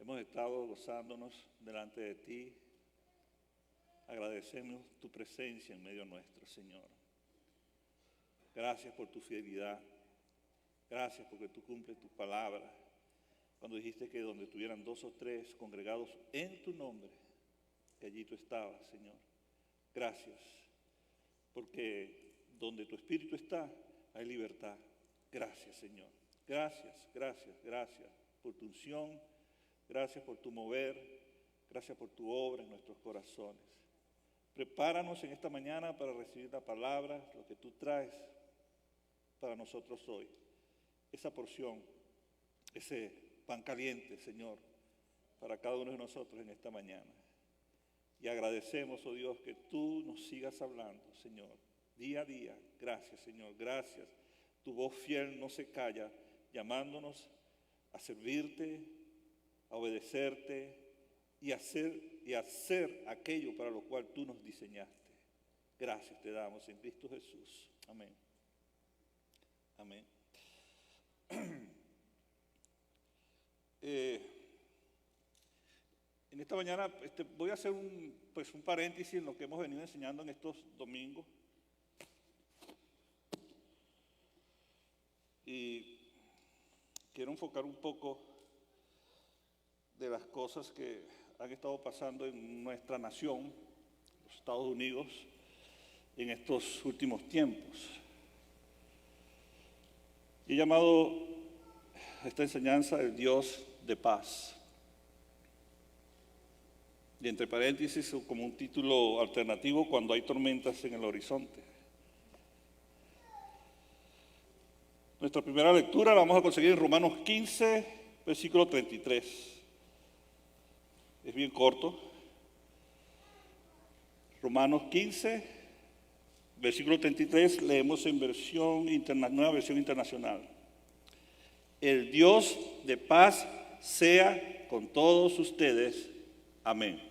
Hemos estado gozándonos delante de ti. Agradecemos tu presencia en medio nuestro, Señor. Gracias por tu fidelidad. Gracias porque tú cumples tu palabra. Cuando dijiste que donde estuvieran 2 o 3 congregados en tu nombre, que allí tú estabas, Señor. Gracias, porque donde tu Espíritu está, hay libertad. Gracias, Señor. Gracias, gracias, gracias por tu unción. Gracias por tu mover. Gracias por tu obra en nuestros corazones. Prepáranos en esta mañana para recibir la palabra, lo que tú traes para nosotros hoy. Esa porción, ese pan caliente, Señor, para cada uno de nosotros en esta mañana. Y agradecemos, oh Dios, que tú nos sigas hablando, Señor, día a día. Gracias, Señor, gracias. Tu voz fiel no se calla, llamándonos a servirte, a obedecerte y a hacer aquello para lo cual tú nos diseñaste. Gracias te damos en Cristo Jesús. Amén. Amén. En esta mañana voy a hacer un paréntesis en lo que hemos venido enseñando en estos domingos. Y quiero enfocar un poco de las cosas que han estado pasando en nuestra nación, los Estados Unidos, en estos últimos tiempos. He llamado a esta enseñanza el Dios de paz. Y entre paréntesis, como un título alternativo, cuando hay tormentas en el horizonte. Nuestra primera lectura la vamos a conseguir en Romanos 15, versículo 33. Es bien corto. Romanos 15, versículo 33, leemos en nueva versión internacional. El Dios de paz sea con todos ustedes. Amén.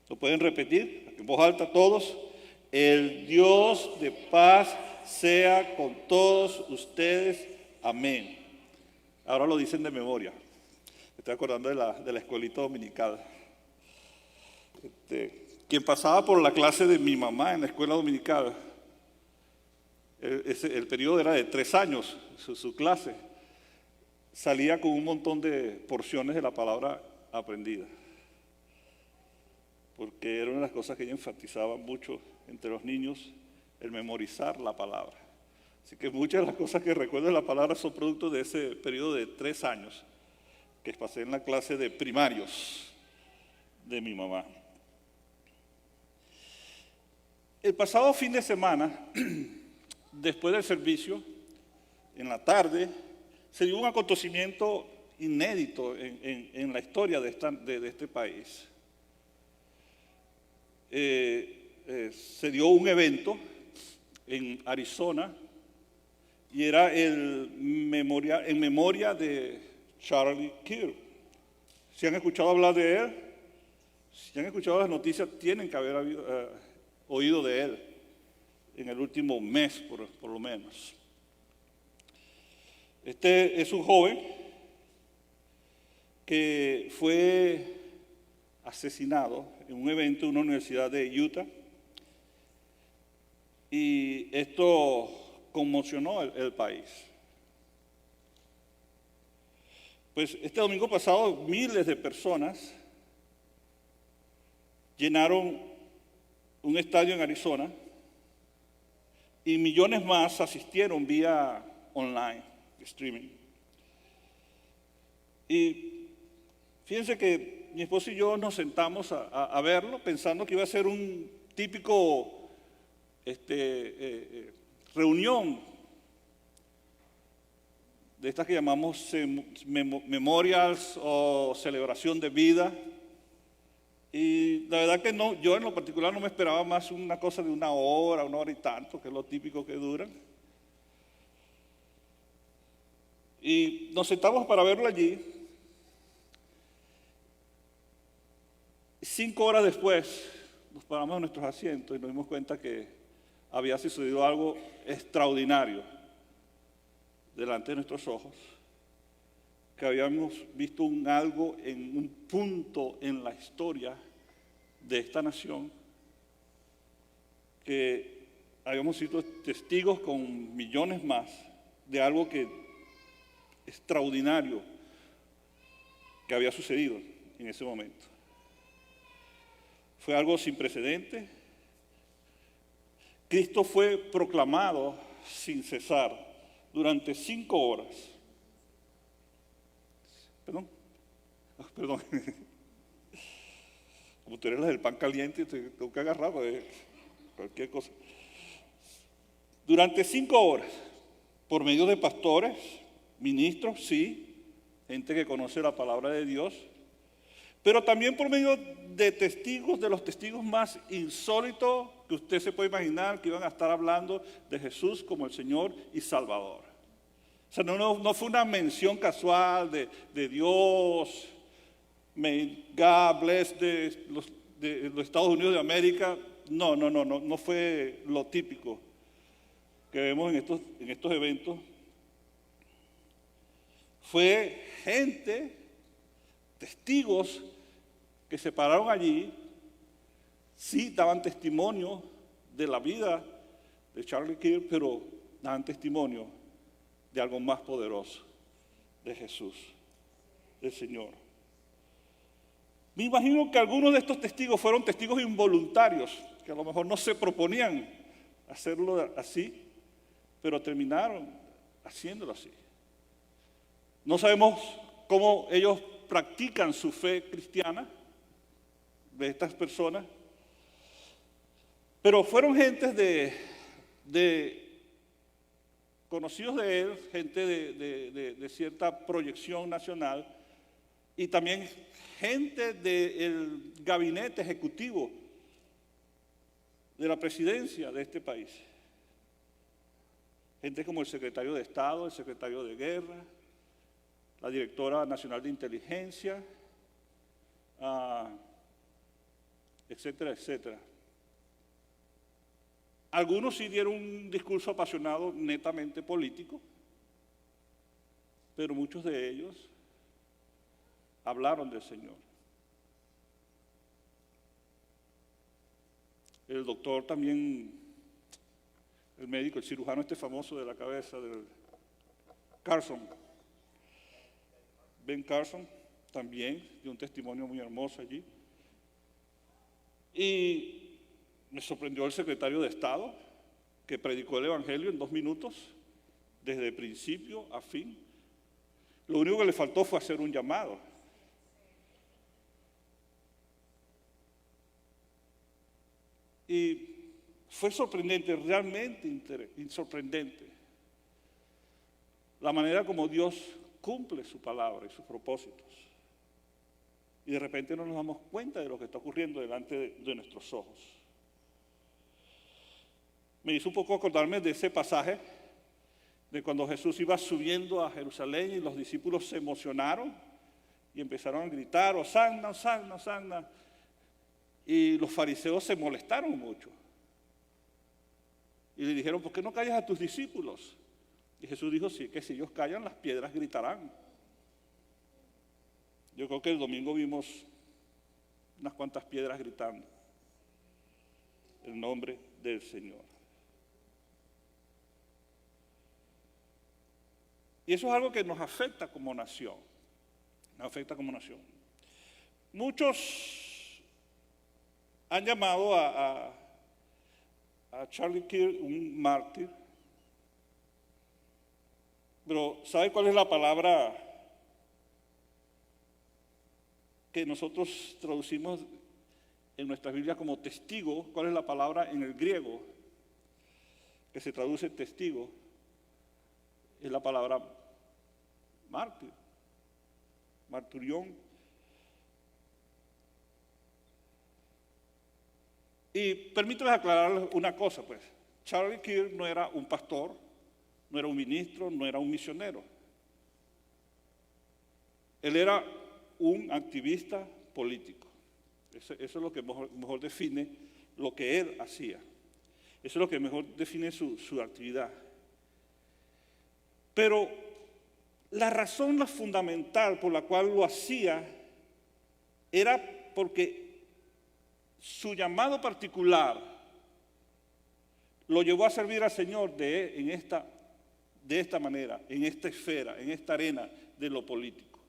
¿Lo pueden repetir? En voz alta todos. El Dios de paz sea con todos ustedes. Amén. Ahora lo dicen de memoria. Me estoy acordando de la escuelita dominical. Quien pasaba por la clase de mi mamá en la escuela dominical, el periodo era de 3 años, su clase, salía con un montón de porciones de la palabra aprendida. Porque era una de las cosas que ella enfatizaba mucho entre los niños, el memorizar la palabra. Así que muchas de las cosas que recuerdo de la palabra son producto de ese periodo de 3 años que pasé en la clase de primarios de mi mamá. El pasado fin de semana, después del servicio, en la tarde, se dio un acontecimiento inédito en la historia de este país. Se dio un evento en Arizona y era en memoria de Charlie Kirk. Si han escuchado hablar de él, si han escuchado las noticias, tienen que haber oído de él en el último mes, por lo menos. Este es un joven que fue asesinado en un evento en una universidad de Utah, y esto conmocionó el país. Pues este domingo pasado miles de personas llenaron un estadio en Arizona y millones más asistieron vía online, streaming. Y fíjense que mi esposo y yo nos sentamos a verlo pensando que iba a ser un típico reunión de estas que llamamos memorials o celebración de vida. Y la verdad que no, yo en lo particular no me esperaba más una cosa de 1 hora, 1 hora y tanto, que es lo típico que duran. Y nos sentamos para verlo allí. 5 horas después nos paramos en nuestros asientos y nos dimos cuenta que había sucedido algo extraordinario delante de nuestros ojos. que habíamos visto algo en un punto en la historia de esta nación, que habíamos sido testigos con millones más de algo que extraordinario que había sucedido en ese momento. Fue algo sin precedentes. Cristo fue proclamado sin cesar durante 5 horas. Perdón. Como tú eres la del pan caliente, te tengo que agarrar de cualquier cosa. Durante 5 horas, por medio de pastores, ministros, sí, gente que conoce la palabra de Dios, pero también por medio de testigos, de los testigos más insólitos que usted se puede imaginar, que iban a estar hablando de Jesús como el Señor y Salvador. O sea, no fue una mención casual de Dios, may God bless de los Estados Unidos de América. No fue lo típico que vemos en estos eventos. Fue gente, testigos que se pararon allí, sí daban testimonio de la vida de Charlie Kirk, pero daban testimonio de algo más poderoso, de Jesús, del Señor. Me imagino que algunos de estos testigos fueron testigos involuntarios, que a lo mejor no se proponían hacerlo así, pero terminaron haciéndolo así. No sabemos cómo ellos practican su fe cristiana, de estas personas, pero fueron gentes de conocidos de él, gente de cierta proyección nacional, y también gente del gabinete ejecutivo de la presidencia de este país. Gente como el secretario de Estado, el secretario de Guerra, la directora nacional de inteligencia, etcétera, etcétera. Algunos sí dieron un discurso apasionado, netamente político, pero muchos de ellos hablaron del Señor. El doctor también, el médico, el cirujano famoso de la cabeza, del Carson, Ben Carson, también dio un testimonio muy hermoso allí. Y me sorprendió el secretario de Estado, que predicó el Evangelio en 2 minutos, desde principio a fin. Lo único que le faltó fue hacer un llamado. Y fue sorprendente, realmente sorprendente, la manera como Dios cumple su palabra y sus propósitos. Y de repente no nos damos cuenta de lo que está ocurriendo delante de nuestros ojos. Me hizo un poco acordarme de ese pasaje de cuando Jesús iba subiendo a Jerusalén y los discípulos se emocionaron y empezaron a gritar, Hosanna, Hosanna, Hosanna. Y los fariseos se molestaron mucho. Y le dijeron, ¿por qué no callas a tus discípulos? Y Jesús dijo, sí, que si ellos callan, las piedras gritarán. Yo creo que el domingo vimos unas cuantas piedras gritando el nombre del Señor. Y eso es algo que nos afecta como nación. Nos afecta como nación. Muchos han llamado a Charlie Kirk un mártir, pero ¿sabe cuál es la palabra que nosotros traducimos en nuestras Biblias como testigo? ¿Cuál es la palabra en el griego que se traduce testigo? Es la palabra mártir, marturión. Y permítame aclarar una cosa, pues. Charlie Kirk no era un pastor, no era un ministro, no era un misionero. Él era un activista político. Eso es lo que mejor define lo que él hacía. Eso es lo que mejor define su actividad. Pero La razón fundamental por la cual lo hacía era porque su llamado particular lo llevó a servir al Señor de esta manera, en esta esfera, en esta arena de lo político.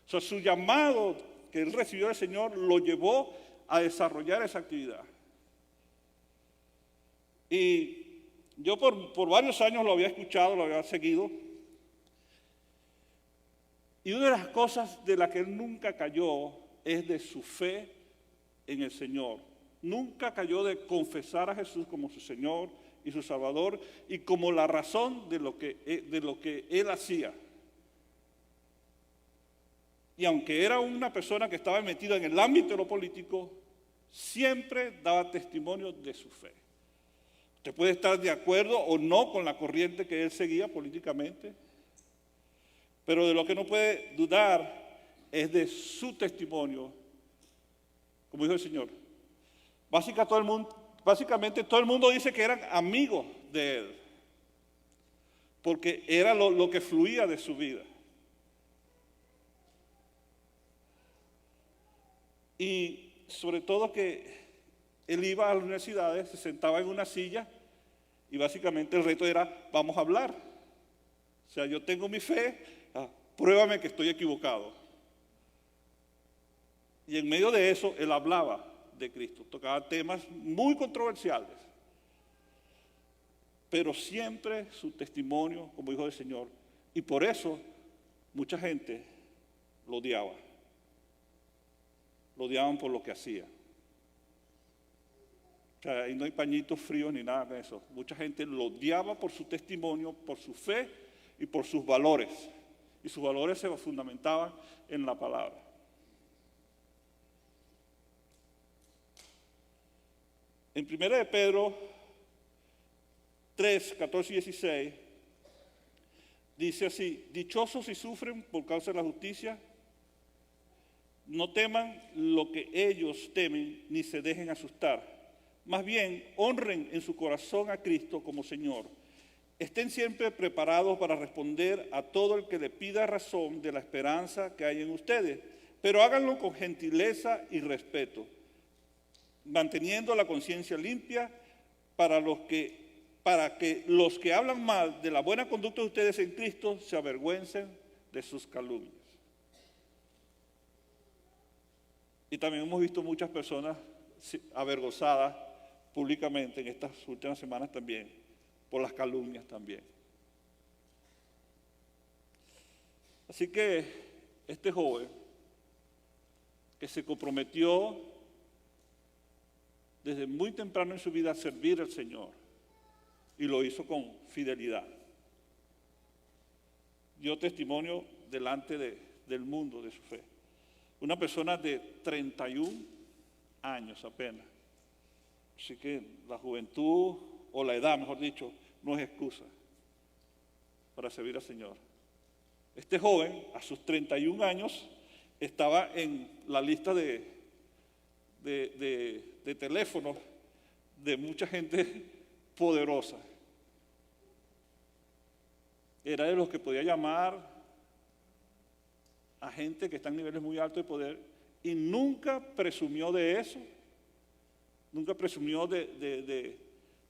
O sea, su llamado que él recibió del Señor lo llevó a desarrollar esa actividad. Y yo por varios años lo había escuchado, lo había seguido. Y una de las cosas de las que él nunca cayó es de su fe en el Señor. Nunca cayó de confesar a Jesús como su Señor y su Salvador y como la razón de lo que él hacía. Y aunque era una persona que estaba metida en el ámbito de lo político, siempre daba testimonio de su fe. Usted puede estar de acuerdo o no con la corriente que él seguía políticamente, pero de lo que no puede dudar es de su testimonio, como dijo el Señor. Básicamente todo el mundo dice que eran amigos de él, porque era lo que fluía de su vida. Y sobre todo que él iba a las universidades, se sentaba en una silla y básicamente el reto era, vamos a hablar. O sea, yo tengo mi fe, pruébame que estoy equivocado. Y en medio de eso, él hablaba de Cristo, tocaba temas muy controversiales. Pero siempre su testimonio como hijo del Señor. Y por eso mucha gente lo odiaba. Lo odiaban por lo que hacía. O sea, ahí no hay pañitos fríos ni nada de eso. Mucha gente lo odiaba por su testimonio, por su fe y por sus valores. Y sus valores se fundamentaban en la palabra. En 1 de Pedro 3, 14 y 16, dice así: dichosos si sufren por causa de la justicia, no teman lo que ellos temen, ni se dejen asustar. Más bien, honren en su corazón a Cristo como Señor. Estén siempre preparados para responder a todo el que le pida razón de la esperanza que hay en ustedes, pero háganlo con gentileza y respeto, manteniendo la conciencia limpia para que los que hablan mal de la buena conducta de ustedes en Cristo se avergüencen de sus calumnias. Y también hemos visto muchas personas avergonzadas públicamente en estas últimas semanas también, por las calumnias también. Así que este joven que se comprometió desde muy temprano en su vida a servir al Señor y lo hizo con fidelidad, dio testimonio delante del mundo de su fe. Una persona de 31 años apenas. Así que la juventud, o la edad, mejor dicho, no es excusa para servir al Señor. Este joven, a sus 31 años, estaba en la lista de teléfonos de mucha gente poderosa. Era de los que podía llamar a gente que está en niveles muy altos de poder y nunca presumió de eso, nunca presumió de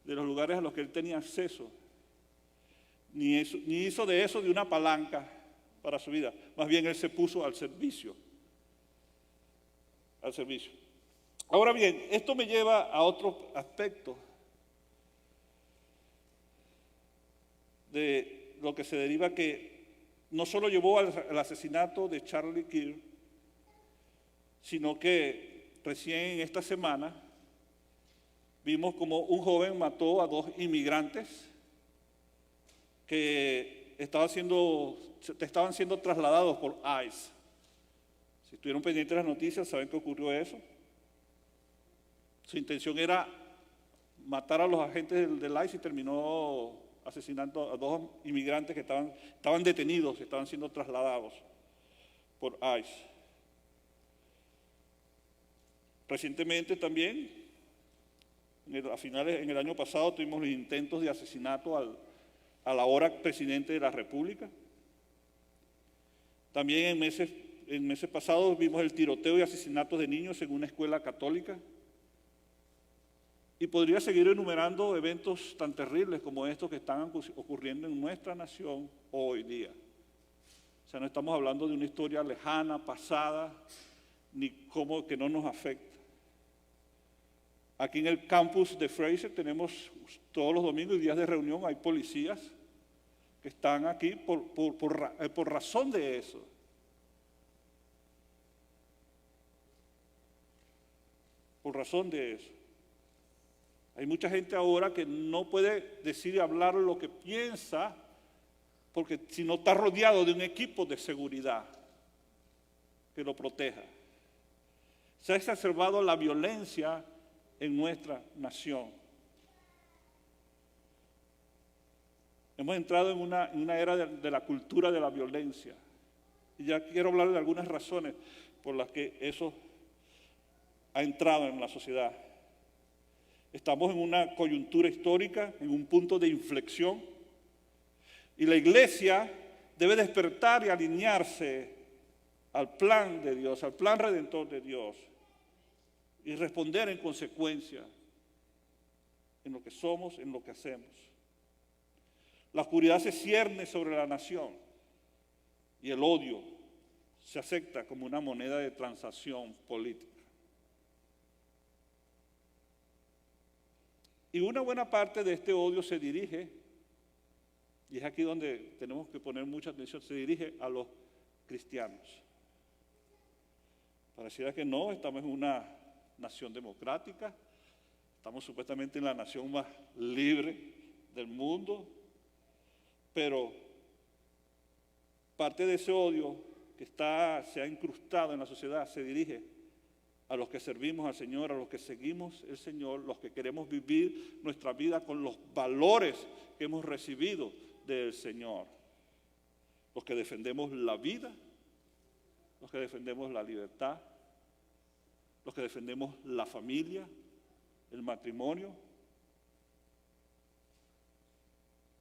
los lugares a los que él tenía acceso, ni hizo de eso de una palanca para su vida. Más bien él se puso al servicio. Ahora bien, esto me lleva a otro aspecto de lo que se deriva, que no solo llevó al asesinato de Charlie Kirk, sino que recién esta semana vimos como un joven mató a 2 inmigrantes que estaban siendo trasladados por ICE. Si estuvieron pendientes de las noticias, saben que ocurrió eso. Su intención era matar a los agentes del ICE y terminó asesinando a 2 inmigrantes que estaban detenidos, estaban siendo trasladados por ICE. Recientemente también, en el año pasado, tuvimos los intentos de asesinato al ahora presidente de la República. También en meses pasados vimos el tiroteo y asesinatos de niños en una escuela católica. Y podría seguir enumerando eventos tan terribles como estos que están ocurriendo en nuestra nación hoy día. O sea, no estamos hablando de una historia lejana, pasada, ni como que no nos afecta. Aquí en el campus de Fraser tenemos todos los domingos y días de reunión, hay policías que están aquí por razón de eso. Por razón de eso. Hay mucha gente ahora que no puede decir y hablar lo que piensa porque si no está rodeado de un equipo de seguridad que lo proteja. Se ha exacerbado la violencia en nuestra nación. Hemos entrado en una era de la cultura de la violencia. Y ya quiero hablar de algunas razones por las que eso ha entrado en la sociedad. Estamos en una coyuntura histórica, en un punto de inflexión, y la iglesia debe despertar y alinearse al plan de Dios, al plan redentor de Dios, y responder en consecuencia en lo que somos, en lo que hacemos. La oscuridad se cierne sobre la nación y el odio se acepta como una moneda de transacción política. Y una buena parte de este odio se dirige, y es aquí donde tenemos que poner mucha atención, se dirige a los cristianos. Pareciera que no, estamos en una nación democrática, estamos supuestamente en la nación más libre del mundo, pero parte de ese odio que se ha incrustado en la sociedad se dirige a los que servimos al Señor, a los que seguimos el Señor, los que queremos vivir nuestra vida con los valores que hemos recibido del Señor, los que defendemos la vida, los que defendemos la libertad, los que defendemos la familia, el matrimonio.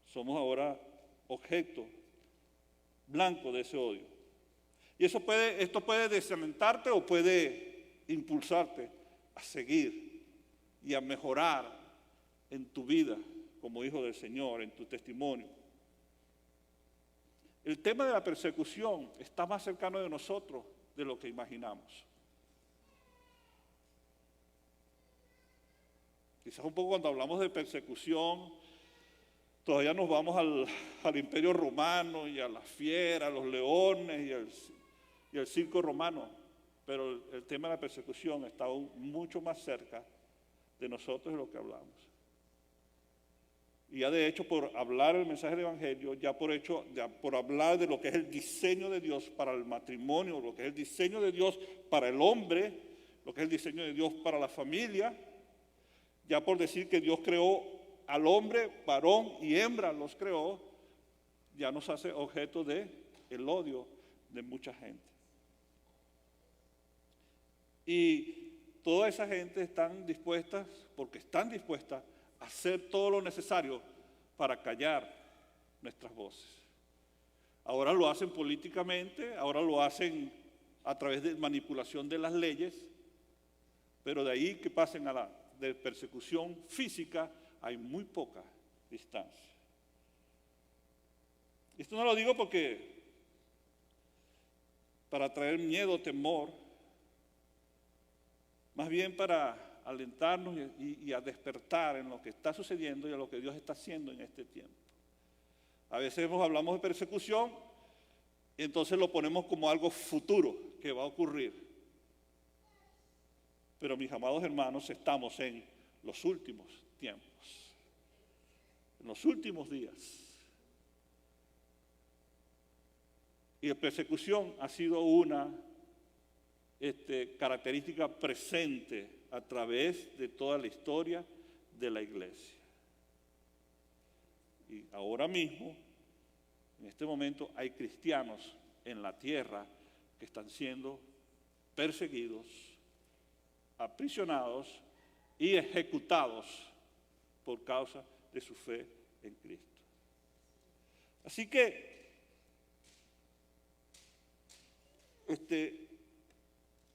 Somos ahora objeto blanco de ese odio. Y esto puede desalentarte o puede impulsarte a seguir y a mejorar en tu vida como hijo del Señor, en tu testimonio. El tema de la persecución está más cercano de nosotros de lo que imaginamos. Quizás un poco cuando hablamos de persecución, todavía nos vamos al Imperio Romano y a las fieras, a los leones y al circo romano. Pero el tema de la persecución está aún mucho más cerca de nosotros de lo que hablamos. Y ya de hecho, por hablar el mensaje del Evangelio, ya por hablar de lo que es el diseño de Dios para el matrimonio, lo que es el diseño de Dios para el hombre, lo que es el diseño de Dios para la familia, ya por decir que Dios creó al hombre, varón y hembra los creó, ya nos hace objeto del odio de mucha gente. Y toda esa gente porque están dispuestas a hacer todo lo necesario para callar nuestras voces. Ahora lo hacen políticamente, ahora lo hacen a través de manipulación de las leyes, pero de ahí que pasen a la de persecución física hay muy poca distancia. Esto no lo digo para traer miedo, temor, más bien para alentarnos y a despertar en lo que está sucediendo y a lo que Dios está haciendo en este tiempo. A veces hablamos de persecución y entonces lo ponemos como algo futuro que va a ocurrir. Pero mis amados hermanos, estamos en los últimos tiempos, en los últimos días. Y la persecución ha sido una característica presente a través de toda la historia de la iglesia. Y ahora mismo, en este momento, hay cristianos en la tierra que están siendo perseguidos, aprisionados y ejecutados por causa de su fe en Cristo. Así que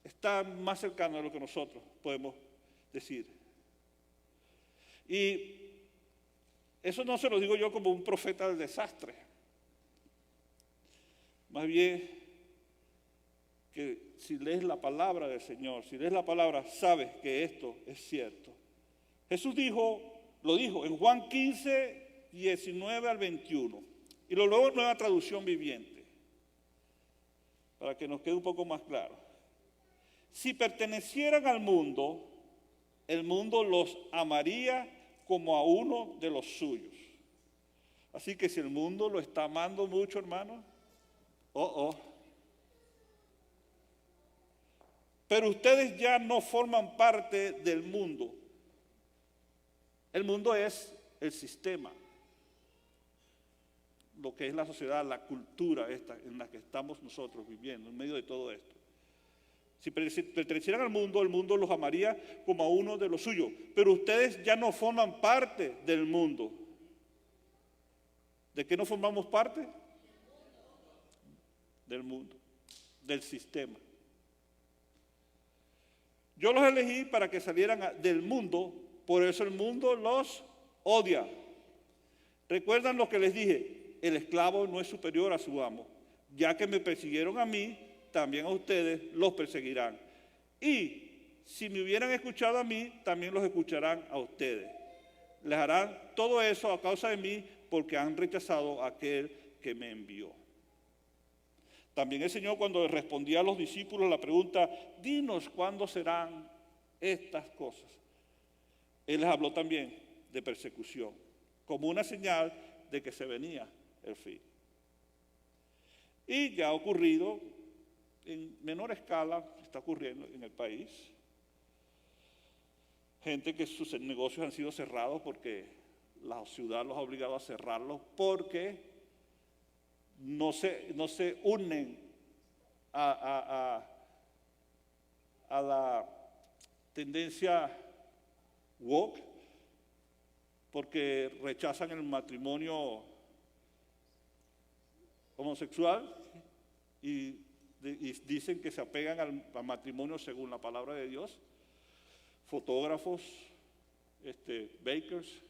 está más cercano de lo que nosotros podemos decir. Y eso no se lo digo yo como un profeta del desastre. Más bien que si lees la palabra del Señor, si lees la palabra, sabes que esto es cierto. Jesús lo dijo en Juan 15, 19 al 21. Y lo luego Nueva Traducción Viviente, para que nos quede un poco más claro. Si pertenecieran al mundo, el mundo los amaría como a uno de los suyos. Así que si el mundo lo está amando mucho, hermano, pero ustedes ya no forman parte del mundo. El mundo es el sistema, lo que es la sociedad, la cultura esta en la que estamos nosotros viviendo, en medio de todo esto. Si pertenecieran al mundo, el mundo los amaría como a uno de los suyos. Pero ustedes ya no forman parte del mundo. ¿De qué no formamos parte? Del mundo, del sistema. Yo los elegí para que salieran del mundo, por eso el mundo los odia. ¿Recuerdan lo que les dije? El esclavo no es superior a su amo. Ya que me persiguieron a mí, también a ustedes los perseguirán. Y si me hubieran escuchado a mí, también los escucharán a ustedes. Les harán todo eso a causa de mí, porque han rechazado a aquel que me envió. También el Señor, cuando respondía a los discípulos la pregunta, dinos cuándo serán estas cosas. Él les habló también de persecución, como una señal de que se venía el fin. Y ya ha ocurrido, en menor escala, está ocurriendo en el país. Gente que sus negocios han sido cerrados porque la ciudad los ha obligado a cerrarlos porque no se unen a la tendencia woke, porque rechazan el matrimonio homosexual y dicen que se apegan al matrimonio según la palabra de Dios. Fotógrafos, bakers,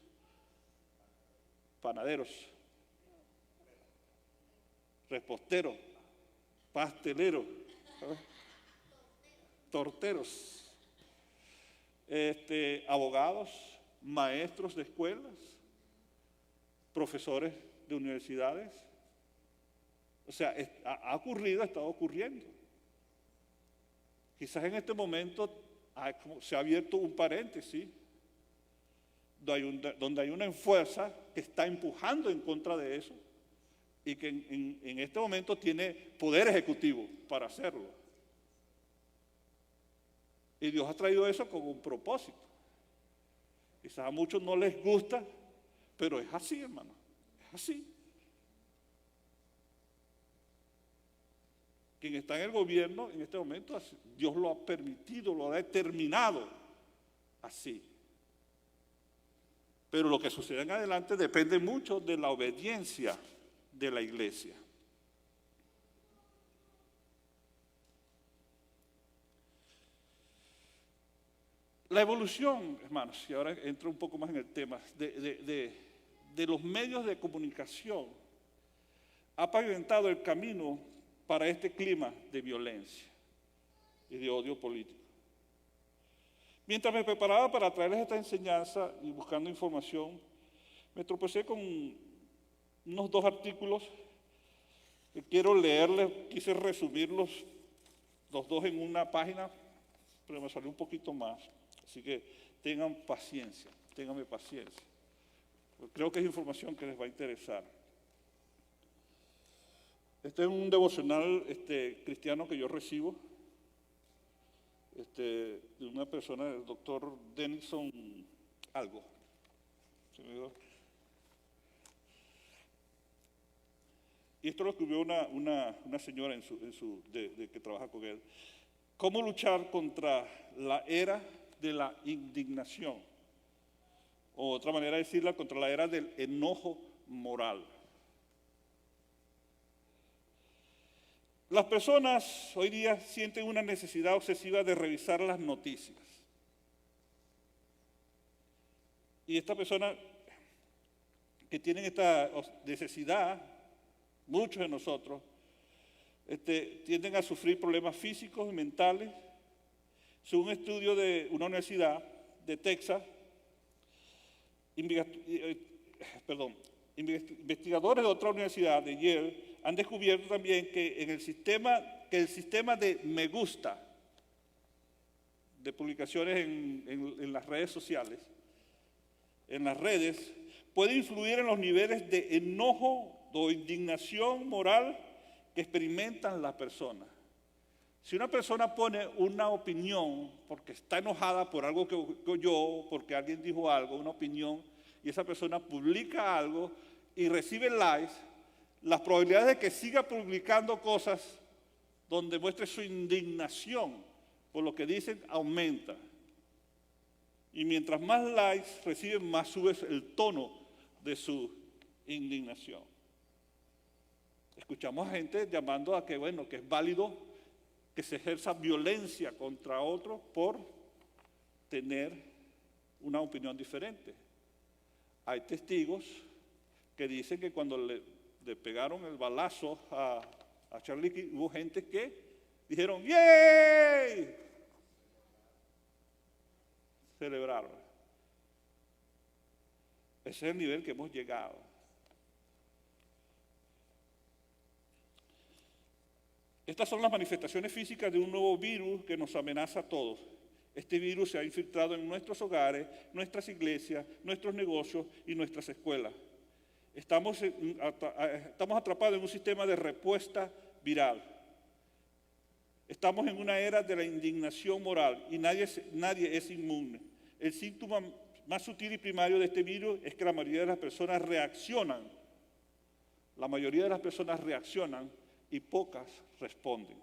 panaderos, reposteros, pasteleros, torteros, abogados, maestros de escuelas, profesores de universidades. O sea, ha ocurrido, ha estado ocurriendo. Quizás en este momento se ha abierto un paréntesis donde hay una fuerza que está empujando en contra de eso y que en este momento tiene poder ejecutivo para hacerlo. Y Dios ha traído eso con un propósito. Quizás a muchos no les gusta, pero es así, hermano, es así. Quien está en el gobierno en este momento, Dios lo ha permitido, lo ha determinado así. Pero lo que sucede en adelante depende mucho de la obediencia de la iglesia. La evolución, hermanos, y ahora entro un poco más en el tema, de los medios de comunicación ha pavimentado el camino para este clima de violencia y de odio político. Mientras me preparaba para traerles esta enseñanza y buscando información, me tropecé con unos 2 artículos que quiero leerles. Quise resumirlos los 2 en una página, pero me salió un poquito más. Así que tengan paciencia, ténganme paciencia. Creo que es información que les va a interesar. Este es un devocional cristiano que yo recibo de una persona, el doctor Denison algo. Y esto lo escribió una señora que trabaja con él. ¿Cómo luchar contra la era de la indignación? O otra manera de decirla, contra la era del enojo moral. Las personas hoy día sienten una necesidad obsesiva de revisar las noticias. Y estas personas que tienen esta necesidad, muchos de nosotros, tienden a sufrir problemas físicos y mentales. Según un estudio de una universidad de Texas, investigadores de otra universidad, de Yale, han descubierto también que el sistema de me gusta de publicaciones en las redes sociales, en las redes, puede influir en los niveles de enojo o indignación moral que experimentan las personas. Si una persona pone una opinión porque está enojada por algo que oyó, porque alguien dijo algo, una opinión, y esa persona publica algo y recibe likes, las probabilidades de que siga publicando cosas donde muestre su indignación por lo que dicen aumenta. Y mientras más likes reciben, más sube el tono de su indignación. Escuchamos a gente llamando a que, bueno, que es válido que se ejerza violencia contra otro por tener una opinión diferente. Hay testigos que dicen que cuando le pegaron el balazo a Charlie Kirk, hubo gente que dijeron ¡yay! Celebraron. Ese es el nivel que hemos llegado. Estas son las manifestaciones físicas de un nuevo virus que nos amenaza a todos. Este virus se ha infiltrado en nuestros hogares, nuestras iglesias, nuestros negocios y nuestras escuelas. Estamos atrapados en un sistema de respuesta viral. Estamos en una era de la indignación moral y nadie es inmune. El síntoma más sutil y primario de este virus es que la mayoría de las personas reaccionan. La mayoría de las personas reaccionan y pocas responden.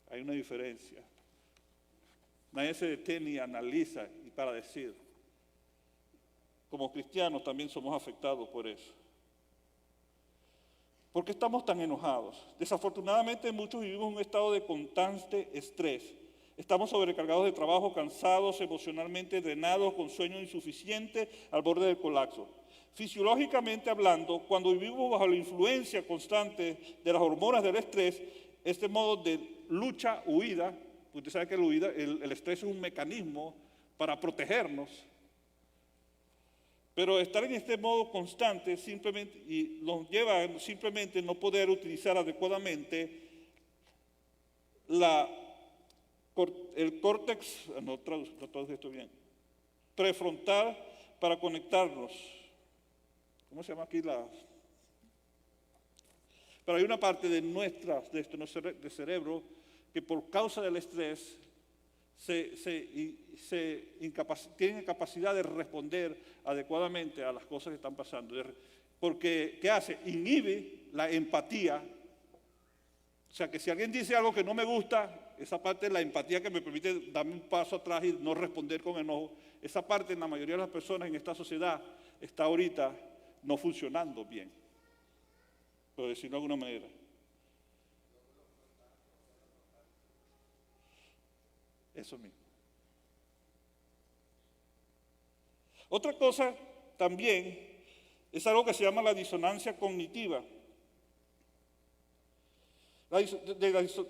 Hay una diferencia. Nadie se detiene y analiza y para decir. Como cristianos también somos afectados por eso. ¿Por qué estamos tan enojados? Desafortunadamente muchos vivimos en un estado de constante estrés. Estamos sobrecargados de trabajo, cansados, emocionalmente drenados, con sueño insuficiente, al borde del colapso. Fisiológicamente hablando, cuando vivimos bajo la influencia constante de las hormonas del estrés, este modo de lucha, huida, usted sabe que el estrés es un mecanismo para protegernos, pero estar en este modo constante simplemente y nos lleva a simplemente no poder utilizar adecuadamente el córtex, no traduzco esto bien, prefrontal para conectarnos. ¿Cómo se llama aquí Pero hay una parte de nuestro cerebro que por causa del estrés tiene capacidad de responder adecuadamente a las cosas que están pasando. Porque, ¿qué hace? Inhibe la empatía. O sea, que si alguien dice algo que no me gusta, esa parte de la empatía que me permite darme un paso atrás y no responder con enojo, esa parte en la mayoría de las personas en esta sociedad está ahorita no funcionando bien, por decirlo de alguna manera. Eso mismo. Otra cosa también es algo que se llama la disonancia cognitiva. La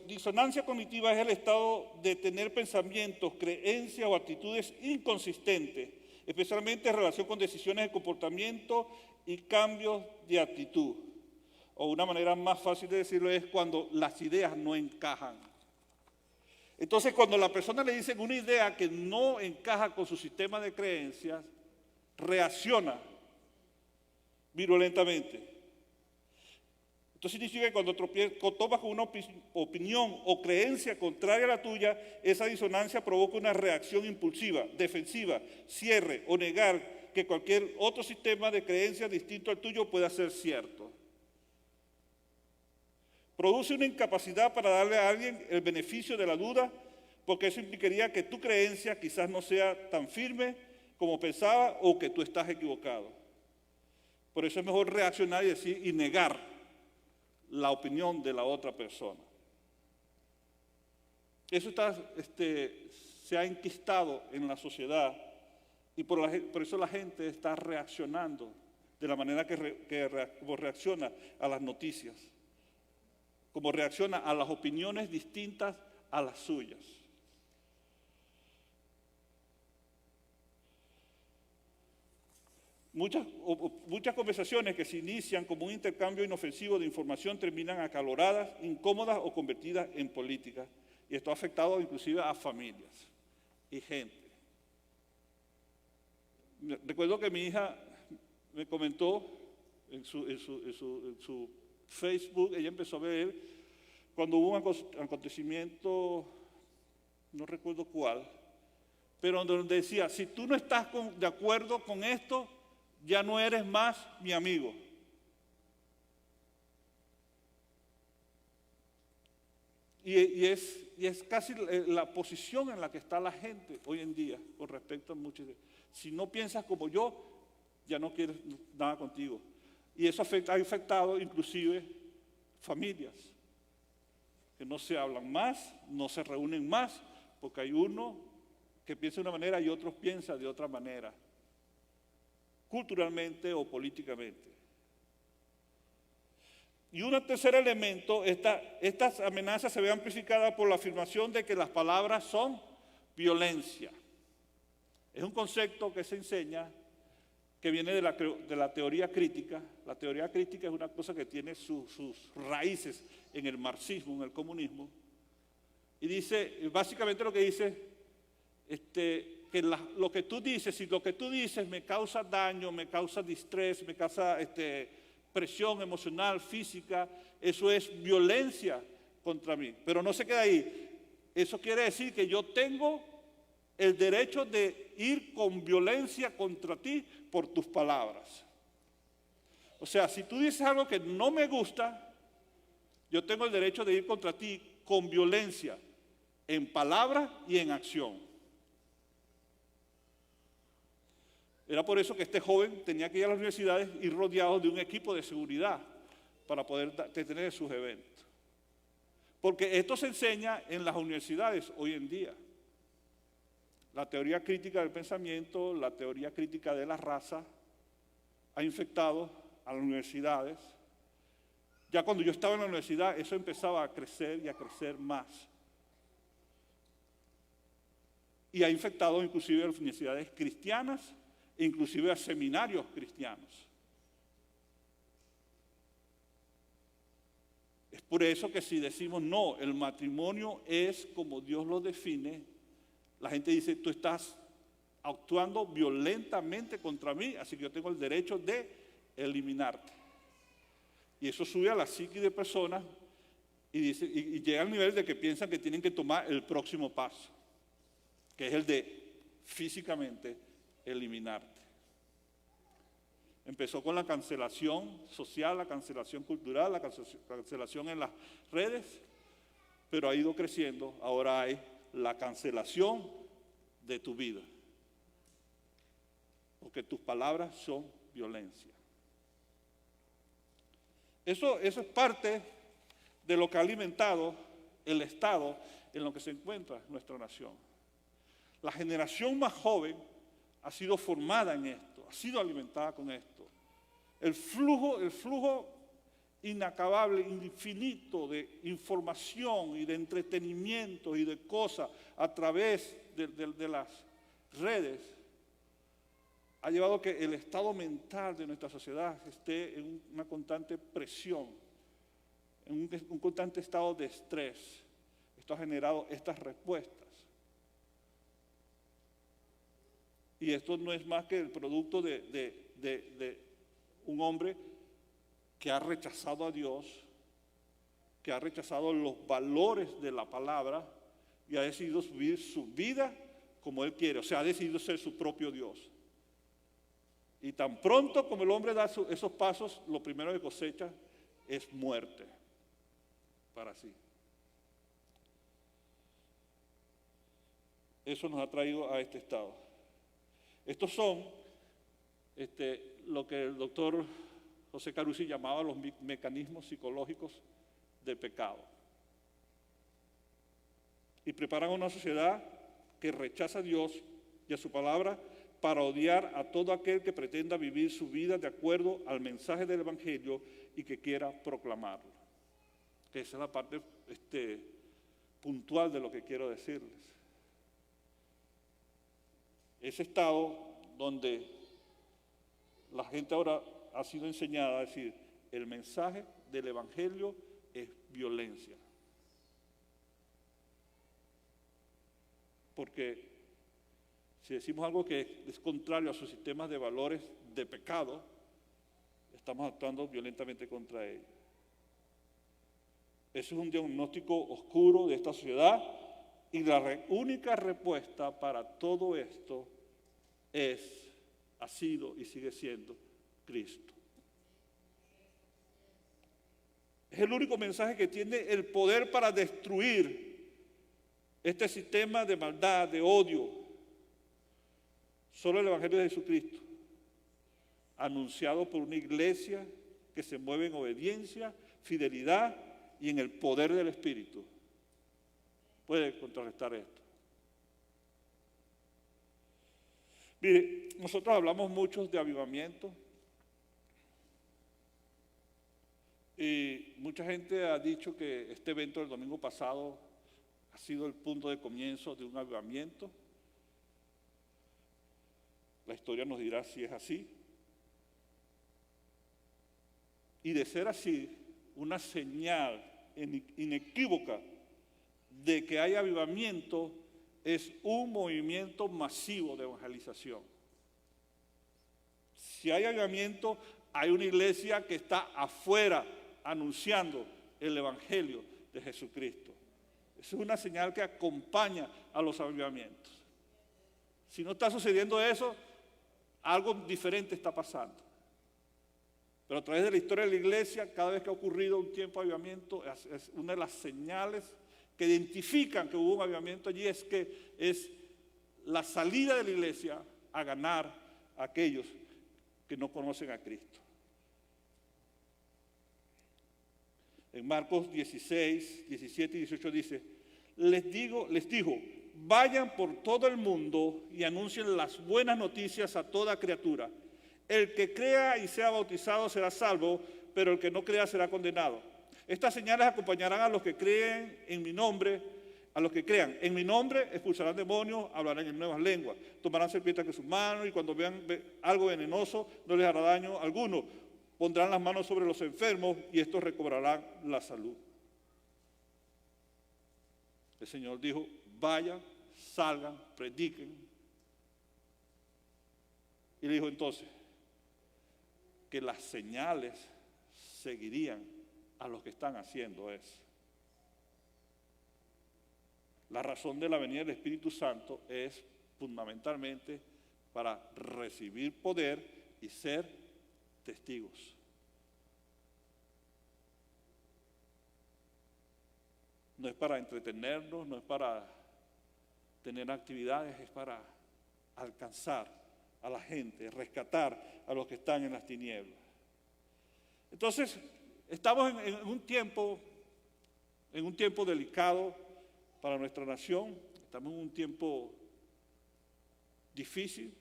disonancia cognitiva es el estado de tener pensamientos, creencias o actitudes inconsistentes, especialmente en relación con decisiones de comportamiento y cambios de actitud. O una manera más fácil de decirlo es cuando las ideas no encajan. Entonces, cuando la persona le dice una idea que no encaja con su sistema de creencias, reacciona virulentamente. Entonces significa que cuando tomas con una opinión o creencia contraria a la tuya, esa disonancia provoca una reacción impulsiva, defensiva, cierre o negar que cualquier otro sistema de creencias distinto al tuyo pueda ser cierto. Produce una incapacidad para darle a alguien el beneficio de la duda, porque eso implicaría que tu creencia quizás no sea tan firme como pensaba o que tú estás equivocado. Por eso es mejor reaccionar y decir y negar la opinión de la otra persona. Eso se ha enquistado en la sociedad y por eso la gente está reaccionando de la manera como reacciona a las noticias, como reacciona a las opiniones distintas a las suyas. Muchas conversaciones que se inician como un intercambio inofensivo de información terminan acaloradas, incómodas o convertidas en políticas. Y esto ha afectado inclusive a familias y gente. Recuerdo que mi hija me comentó en su Facebook, ella empezó a ver cuando hubo un acontecimiento, no recuerdo cuál, pero donde decía, si tú no estás de acuerdo con esto, ya no eres más mi amigo. Y es casi la posición en la que está la gente hoy en día con respecto a muchos. Si no piensas como yo, ya no quieres nada contigo. Y eso ha afectado inclusive familias, que no se hablan más, no se reúnen más, porque hay uno que piensa de una manera y otros piensan de otra manera, culturalmente o políticamente. Y un tercer elemento, estas amenazas se ven amplificadas por la afirmación de que las palabras son violencia. Es un concepto que se enseña, que viene de la teoría crítica. La teoría crítica es una cosa que tiene sus raíces en el marxismo, en el comunismo. Y dice, básicamente lo que dice, que lo que tú dices, si lo que tú dices me causa daño, me causa distrés, me causa presión emocional, física, eso es violencia contra mí. Pero no se queda ahí. Eso quiere decir que yo tengo el derecho de ir con violencia contra ti por tus palabras. O sea, si tú dices algo que no me gusta, yo tengo el derecho de ir contra ti con violencia, en palabra y en acción. Era por eso que este joven tenía que ir a las universidades y rodeado de un equipo de seguridad para poder tener sus eventos. Porque esto se enseña en las universidades hoy en día. La teoría crítica del pensamiento, la teoría crítica de la raza, ha infectado a las universidades. Ya cuando yo estaba en la universidad, eso empezaba a crecer y a crecer más. Y ha infectado inclusive a las universidades cristianas, inclusive a seminarios cristianos. Es por eso que si decimos no, el matrimonio es como Dios lo define, la gente dice, tú estás actuando violentamente contra mí, así que yo tengo el derecho de eliminarte. Y eso sube a la psique de personas y llega al nivel de que piensan que tienen que tomar el próximo paso, que es el de físicamente eliminarte. Empezó con la cancelación social, la cancelación cultural, la cancelación en las redes, pero ha ido creciendo. Ahora hay la cancelación de tu vida, porque tus palabras son violencia. Eso es parte de lo que ha alimentado el estado en lo que se encuentra nuestra nación. La generación más joven ha sido formada en esto, ha sido alimentada con esto. El flujo inacabable, infinito de información y de entretenimiento y de cosas a través de las redes ha llevado a que el estado mental de nuestra sociedad esté en una constante presión, en un constante estado de estrés. Esto ha generado estas respuestas. Y esto no es más que el producto de un hombre que ha rechazado a Dios, que ha rechazado los valores de la palabra y ha decidido vivir su vida como él quiere, o sea, ha decidido ser su propio Dios. Y tan pronto como el hombre da esos pasos, lo primero que cosecha es muerte para sí. Eso nos ha traído a este estado. Estos son lo que el doctor José Carusi llamaba los mecanismos psicológicos del pecado. y preparan una sociedad que rechaza a Dios y a su palabra para odiar a todo aquel que pretenda vivir su vida de acuerdo al mensaje del Evangelio y que quiera proclamarlo. Que esa es la parte puntual de lo que quiero decirles. Ese estado donde la gente ahora ha sido enseñada a decir, el mensaje del Evangelio es violencia. Porque si decimos algo que es contrario a sus sistemas de valores de pecado, estamos actuando violentamente contra ellos. Eso es un diagnóstico oscuro de esta sociedad y la única respuesta para todo esto ha sido y sigue siendo Cristo. Es el único mensaje que tiene el poder para destruir este sistema de maldad, de odio. Solo el Evangelio de Jesucristo, anunciado por una iglesia que se mueve en obediencia, fidelidad y en el poder del Espíritu, puede contrarrestar esto. Mire, nosotros hablamos mucho de avivamiento y mucha gente ha dicho que este evento del domingo pasado ha sido el punto de comienzo de un avivamiento. La historia nos dirá si es así. Y de ser así, una señal inequívoca de que hay avivamiento es un movimiento masivo de evangelización. Si hay avivamiento, hay una iglesia que está afuera anunciando el Evangelio de Jesucristo. Esa es una señal que acompaña a los avivamientos. Si no está sucediendo eso, algo diferente está pasando. Pero a través de la historia de la iglesia, cada vez que ha ocurrido un tiempo de avivamiento, es una de las señales que identifican que hubo un avivamiento allí, es que es la salida de la iglesia a ganar a aquellos que no conocen a Cristo. En Marcos 16, 17 y 18 dice, les digo, vayan por todo el mundo y anuncien las buenas noticias a toda criatura. El que crea y sea bautizado será salvo, pero el que no crea será condenado. Estas señales acompañarán a los que creen en mi nombre, a los que crean. En mi nombre expulsarán demonios, hablarán en nuevas lenguas, tomarán serpientes en sus manos y cuando vean algo venenoso no les hará daño alguno. Pondrán las manos sobre los enfermos y estos recobrarán la salud. El Señor dijo, vayan, salgan, prediquen. Y le dijo entonces que las señales seguirían a los que están haciendo eso. La razón de la venida del Espíritu Santo es fundamentalmente para recibir poder y ser testigos. No es para entretenernos, no es para tener actividades, es para alcanzar a la gente, rescatar a los que están en las tinieblas. Entonces, estamos en un tiempo delicado para nuestra nación, estamos en un tiempo difícil.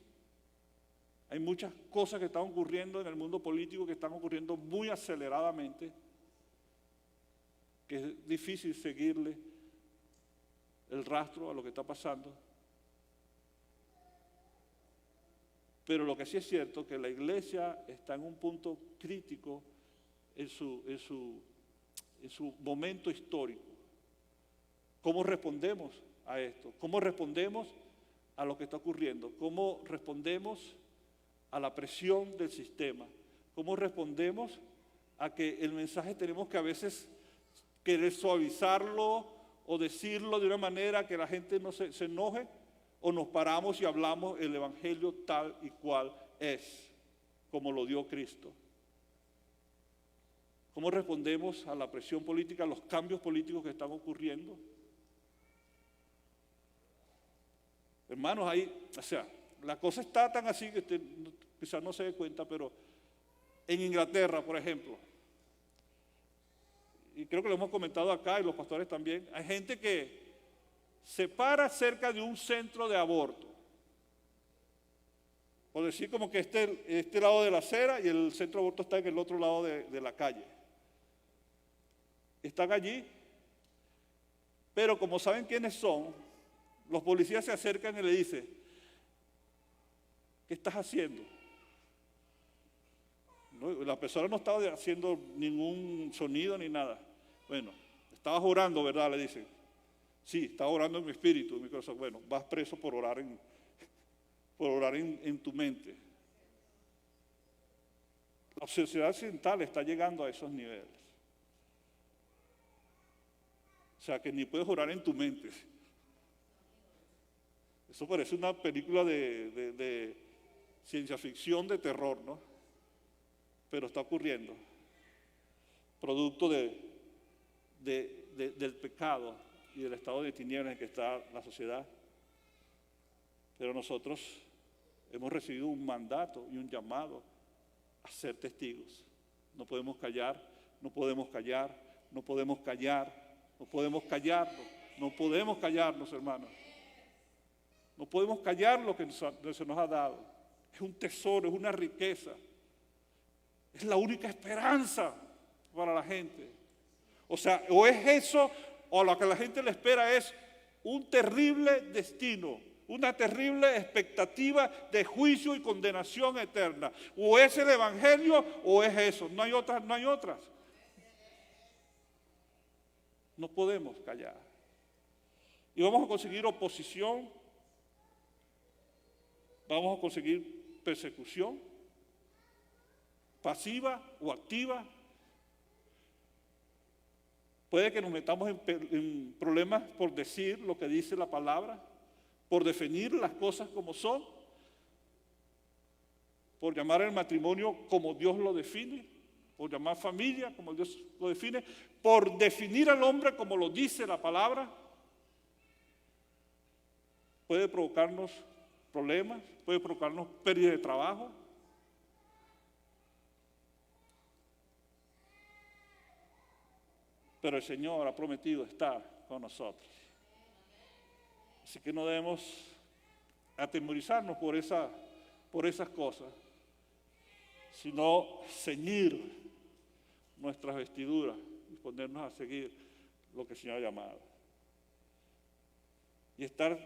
Hay muchas cosas que están ocurriendo en el mundo político que están ocurriendo muy aceleradamente, que es difícil seguirle el rastro a lo que está pasando. Pero lo que sí es cierto es que la iglesia está en un punto crítico en su momento histórico. ¿Cómo respondemos a esto? ¿Cómo respondemos a lo que está ocurriendo? ¿Cómo respondemos a la presión del sistema? ¿Cómo respondemos a que el mensaje tenemos que a veces querer suavizarlo o decirlo de una manera que la gente no se enoje? ¿O nos paramos y hablamos el Evangelio tal y cual es, como lo dio Cristo? ¿Cómo respondemos a la presión política, a los cambios políticos que están ocurriendo? Hermanos, la cosa está tan así que usted quizás no se dé cuenta, pero en Inglaterra, por ejemplo, y creo que lo hemos comentado acá y los pastores también, hay gente que se para cerca de un centro de aborto. Por decir como que este lado de la acera y el centro de aborto está en el otro lado de la calle. Están allí, pero como saben quiénes son, los policías se acercan y le dicen, ¿qué estás haciendo? No, la persona no estaba haciendo ningún sonido ni nada. Bueno, estabas orando, ¿verdad? Le dicen. Sí, estaba orando en mi espíritu, en mi corazón. Bueno, vas preso por orar en tu mente. La sociedad occidental está llegando a esos niveles. O sea, que ni puedes orar en tu mente. Eso parece una película de ciencia ficción, de terror, ¿no? Pero está ocurriendo. Producto del pecado y del estado de tinieblas en que está la sociedad. Pero nosotros hemos recibido un mandato y un llamado a ser testigos. No podemos callar, no podemos callar, no podemos callar. No podemos callarnos, no podemos callarnos, hermanos. No podemos callar lo que se nos ha dado. Es un tesoro, es una riqueza. Es la única esperanza para la gente. O sea, o es eso, o lo que a la gente le espera es un terrible destino, una terrible expectativa de juicio y condenación eterna. O es el Evangelio o es eso. No hay otras, no hay otras. No podemos callar. Y vamos a conseguir oposición, vamos a conseguir persecución, pasiva o activa. Puede que nos metamos en problemas por decir lo que dice la palabra, por definir las cosas como son, por llamar el matrimonio como Dios lo define, por llamar familia como Dios lo define, por definir al hombre como lo dice la palabra. Puede provocarnos problemas, puede provocarnos pérdida de trabajo. Pero el Señor ha prometido estar con nosotros. Así que no debemos atemorizarnos por esas cosas, sino ceñir nuestras vestiduras y ponernos a seguir lo que el Señor ha llamado. Y estar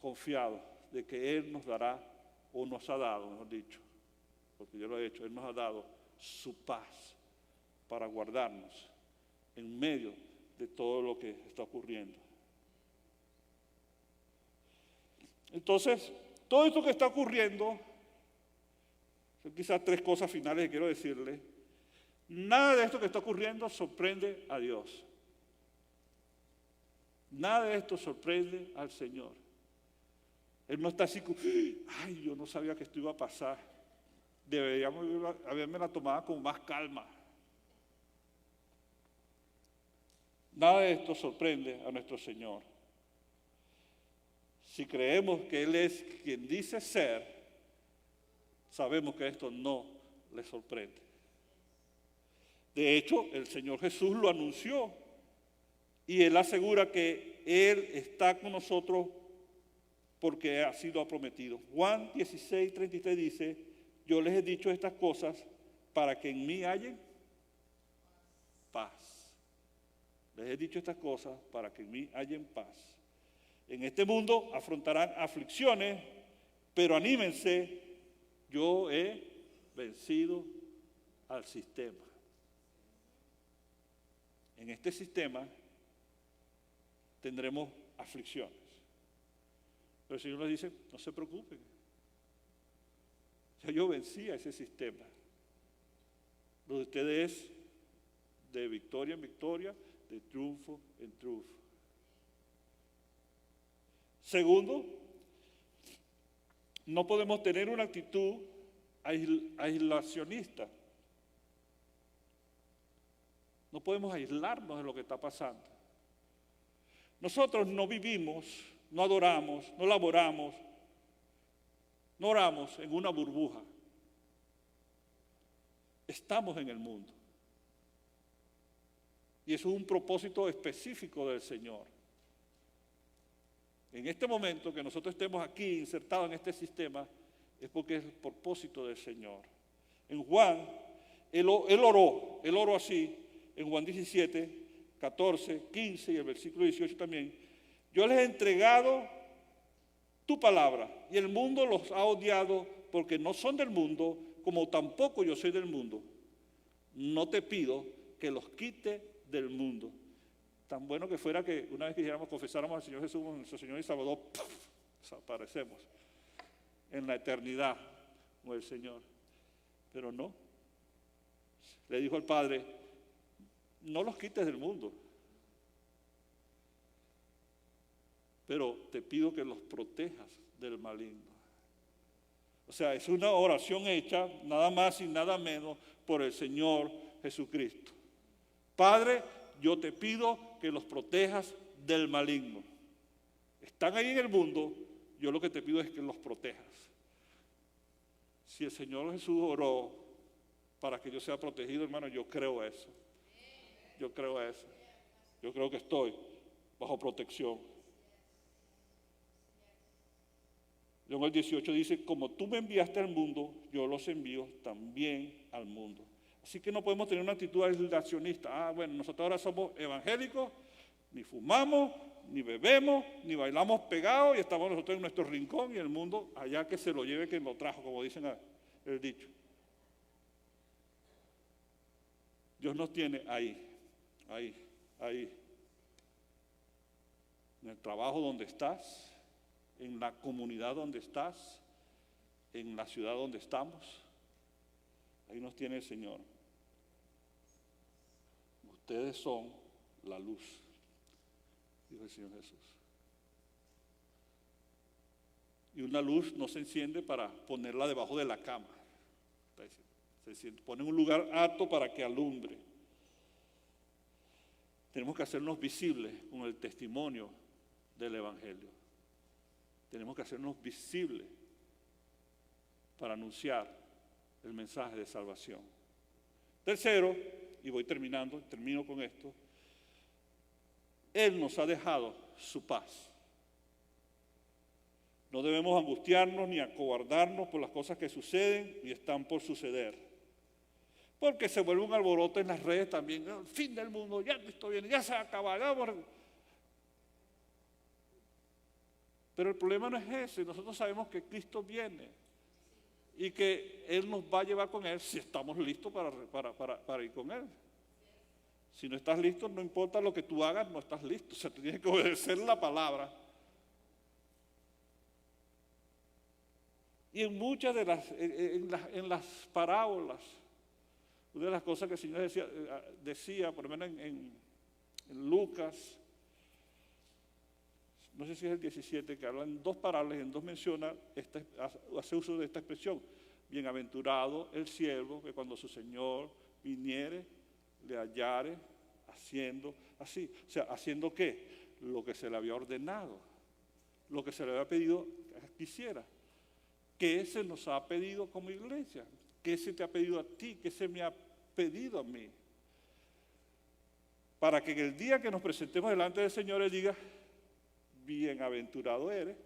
confiados de que Él nos dará, o nos ha dado, mejor dicho, porque yo lo he hecho, Él nos ha dado su paz para guardarnos en medio de todo lo que está ocurriendo. Entonces, todo esto que está ocurriendo, son quizás 3 cosas finales que quiero decirles. Nada de esto que está ocurriendo sorprende a Dios. Nada de esto sorprende al Señor. Él no está así como, ay, yo no sabía que esto iba a pasar. Deberíamos haberme la tomado con más calma. Nada de esto sorprende a nuestro Señor. Si creemos que Él es quien dice ser, sabemos que esto no le sorprende. De hecho, el Señor Jesús lo anunció y Él asegura que Él está con nosotros porque así lo ha prometido. Juan 16:33 dice, yo les he dicho estas cosas para que en mí hallen paz. Les he dicho estas cosas para que en mí hallen paz. En este mundo afrontarán aflicciones, pero anímense, yo he vencido al sistema. En este sistema tendremos aflicciones. Pero el Señor nos dice, no se preocupen. Ya yo vencí a ese sistema. Lo de ustedes es de victoria en victoria, de triunfo en triunfo. Segundo, no podemos tener una actitud aislacionista. No podemos aislarnos de lo que está pasando. Nosotros no vivimos, no adoramos, no laboramos, no oramos en una burbuja. Estamos en el mundo. Y eso es un propósito específico del Señor. en este momento que nosotros estemos aquí insertados en este sistema, es porque es el propósito del Señor. En Juan, él oró así, en Juan 17, 14, 15 y el versículo 18 también. Yo les he entregado tu palabra y el mundo los ha odiado porque no son del mundo, como tampoco yo soy del mundo. No te pido que los quite del mundo. Tan bueno que fuera que una vez que confesáramos al Señor Jesús, nuestro Señor y Salvador, ¡puf!, desaparecemos en la eternidad con el Señor. Pero no. Le dijo al Padre, no los quites del mundo, pero te pido que los protejas del maligno. O sea, es una oración hecha nada más y nada menos por el Señor Jesucristo. Padre, yo te pido que los protejas del maligno. Están ahí en el mundo, yo lo que te pido es que los protejas. Si el Señor Jesús oró para que yo sea protegido, hermano, yo creo eso. Yo creo eso. Yo creo que estoy bajo protección. Luego el 18 dice, como tú me enviaste al mundo, yo los envío también al mundo. Así que no podemos tener una actitud aislacionista. Bueno, nosotros ahora somos evangélicos, ni fumamos, ni bebemos, ni bailamos pegados y estamos nosotros en nuestro rincón y el mundo allá que se lo lleve quien lo trajo, como dicen el dicho. Dios nos tiene ahí. En el trabajo donde estás, en la comunidad donde estás, en la ciudad donde estamos. Ahí nos tiene el Señor. Ustedes son la luz, dijo el Señor Jesús. Y una luz no se enciende para ponerla debajo de la cama. Se pone en un lugar apto para que alumbre. Tenemos que hacernos visibles con el testimonio del Evangelio. Tenemos que hacernos visibles para anunciar el mensaje de salvación. Tercero, y termino con esto, Él nos ha dejado su paz. No debemos angustiarnos ni acobardarnos por las cosas que suceden y están por suceder. Porque se vuelve un alboroto en las redes también. El fin del mundo, ya Cristo viene, ya se va a acabar. Pero el problema no es ese. Nosotros sabemos que Cristo viene y que Él nos va a llevar con Él si estamos listos para ir con Él. Si no estás listo, no importa lo que tú hagas, no estás listo. O sea, tú tienes que obedecer la palabra. Y en muchas de en las parábolas, una de las cosas que el Señor decía por lo menos en Lucas, no sé si es el 17, que habla en dos parábolas, en dos menciona, hace uso de esta expresión. Bienaventurado el siervo que cuando su Señor viniere, le hallare haciendo así. O sea, ¿haciendo qué? Lo que se le había ordenado, lo que se le había pedido que hiciera. ¿Qué se nos ha pedido como iglesia? ¿Qué se te ha pedido a ti? ¿Qué se me ha pedido a mí? Para que en el día que nos presentemos delante del Señor, Él diga, bienaventurado eres,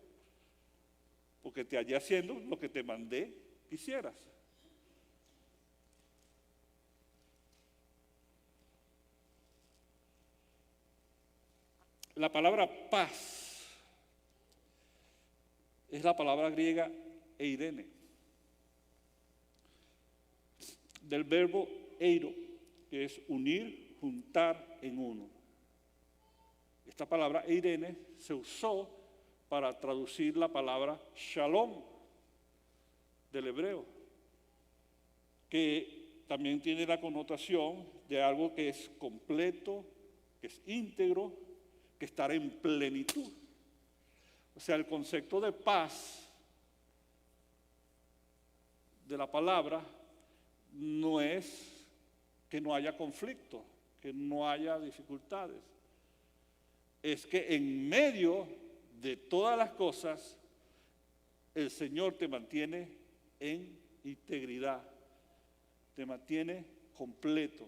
porque te hallé haciendo lo que te mandé que hicieras. La palabra paz es la palabra griega eirene, del verbo eiro, que es unir, juntar en uno. Esta palabra eirene se usó para traducir la palabra shalom del hebreo, que también tiene la connotación de algo que es completo, que es íntegro, que estar en plenitud. O sea, el concepto de paz de la palabra no es que no haya conflicto, que no haya dificultades. Es que en medio de todas las cosas, el Señor te mantiene en integridad, te mantiene completo,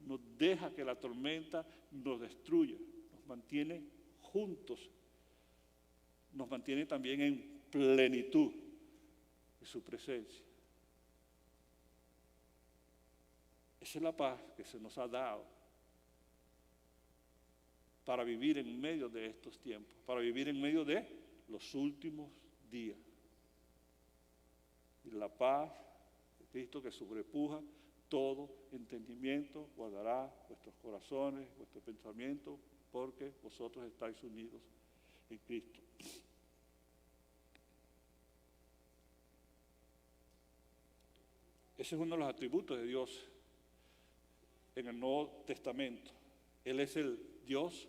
no deja que la tormenta nos destruya, nos mantiene juntos nos mantiene también en plenitud de su presencia. Esa es la paz que se nos ha dado para vivir en medio de estos tiempos, para vivir en medio de los últimos días. Y la paz de Cristo que sobrepuja todo entendimiento guardará vuestros corazones, vuestros pensamientos, porque vosotros estáis unidos en Cristo. Ese es uno de los atributos de Dios en el Nuevo Testamento. Él es el Dios